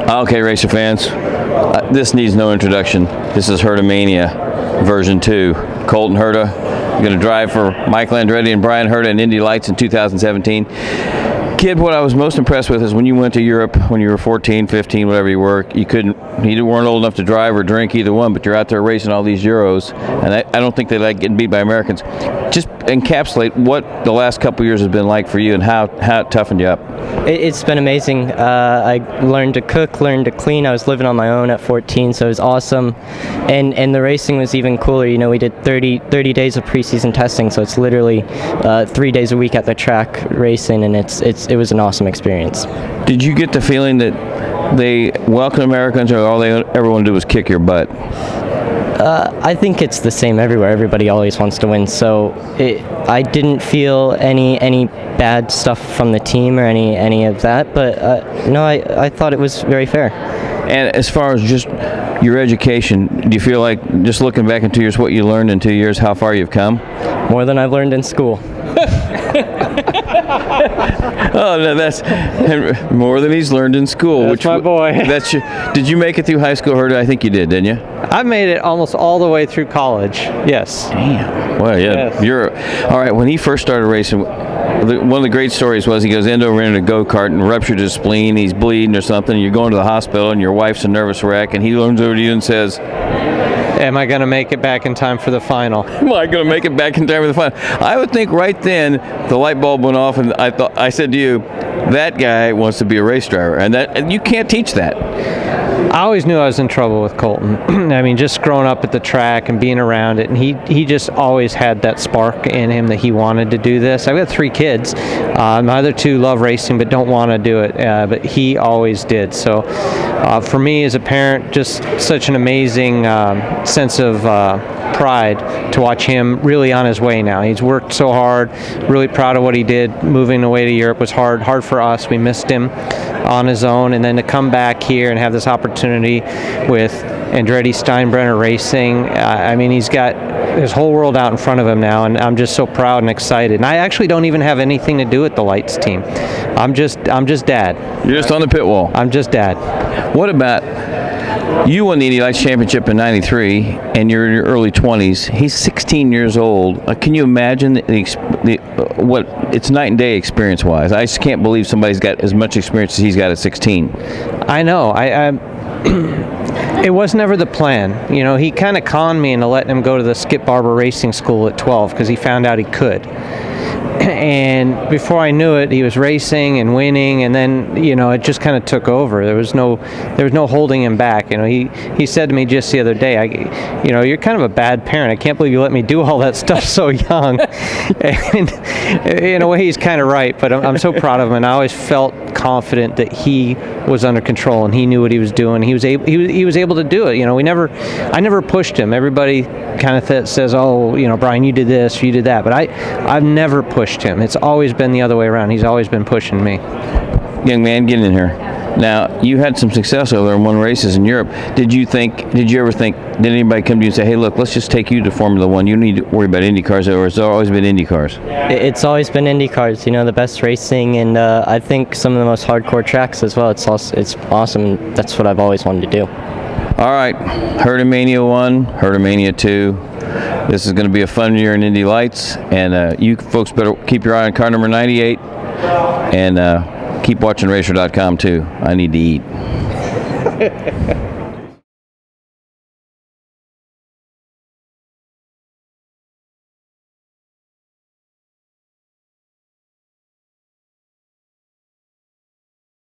Okay, racer fans, this needs no introduction. This is Hertamania version 2. Colton Herta, going to drive for Michael Andretti and Bryan Herta in Indy Lights in 2017. Kid, what I was most impressed with is when you went to Europe when you were 14, 15, whatever you were, you weren't old enough to drive or drink either one, but you're out there racing all these Euros, and I don't think they like getting beat by Americans. Just encapsulate what the last couple of years has been like for you and how it toughened you up. It's been amazing. I learned to cook, learned to clean. I was living on my own at 14, so it was awesome. And the racing was even cooler. You know, we did 30 days of preseason testing, so it's literally 3 days a week at the track racing, and it was an awesome experience. Did you get the feeling that they welcome Americans, or all they ever want to do was kick your butt? I think it's the same everywhere. Everybody always wants to win, so I didn't feel any bad stuff from the team or any of that, but no, I thought it was very fair. And as far as just your education, do you feel like, just looking back in 2 years, what you learned in 2 years, how far you've come? More than I've learned in school. Oh, no, that's more than he's learned in school. That's my boy. Did you make it through high school, Herta? I think you did, didn't you? I made it almost all the way through college. Yes. Damn. Well, yeah. Yes. All right. When he first started racing, one of the great stories was he goes over in a go-kart and ruptured his spleen. He's bleeding or something. You're going to the hospital, and your wife's a nervous wreck, and he leans over to you and says, "Am I going to make it back in time for the final?" Am I going to make it back in time for the final? I would think right then the light bulb went off, and I said to you, that guy wants to be a race driver, and you can't teach that. I always knew I was in trouble with Colton. I mean, just growing up at the track and being around it, and he just always had that spark in him that he wanted to do this. I've got 3 kids. My other 2 love racing but don't want to do it, but he always did. So for me as a parent, just such an amazing sense of pride to watch him really on his way now. He's worked so hard, really proud of what he did. Moving away to Europe was hard for us. We missed him on his own, and then to come back here and have this opportunity with Andretti Steinbrenner Racing, I mean, he's got his whole world out in front of him now, and I'm just so proud and excited. And I actually don't even have anything to do with the Lights team. I'm just dad. You're just on the pit wall. I'm just dad. What about, you won the Indy Lights Championship in '93, and you're in your early 20s. He's 16 years old. Can you imagine what it's night and day experience-wise? I just can't believe somebody's got as much experience as he's got at 16. I know. It was never the plan. You know, he kind of conned me into letting him go to the Skip Barber Racing School at 12 because he found out he could. And before I knew it, he was racing and winning, and then, you know, it just kind of took over. There was no holding him back. You know, he said to me just the other day, you know, you're kind of a bad parent. I can't believe you let me do all that stuff so young. And in a way, he's kind of right, but I'm so proud of him, and I always felt confident that he was under control and he knew what he was doing. He was able to do it. You know, I never pushed him. Everybody kind of says, "Oh, you know, Bryan, you did this, you did that," but I've never pushed him. It's always been the other way around. He's always been pushing me. Young man, get in here. Now, you had some success over there and won races in Europe. Did you ever think, did anybody come to you and say, "Hey, look, let's just take you to Formula One. You don't need to worry about Indy cars," or has it always been Indy cars? It's always been Indy cars, you know, the best racing, and I think some of the most hardcore tracks as well. It's awesome. That's what I've always wanted to do. All right, Hertamania 1, Hertamania 2. This is going to be a fun year in Indy Lights, and you folks better keep your eye on car number 98, and keep watching Racer.com too. I need to eat.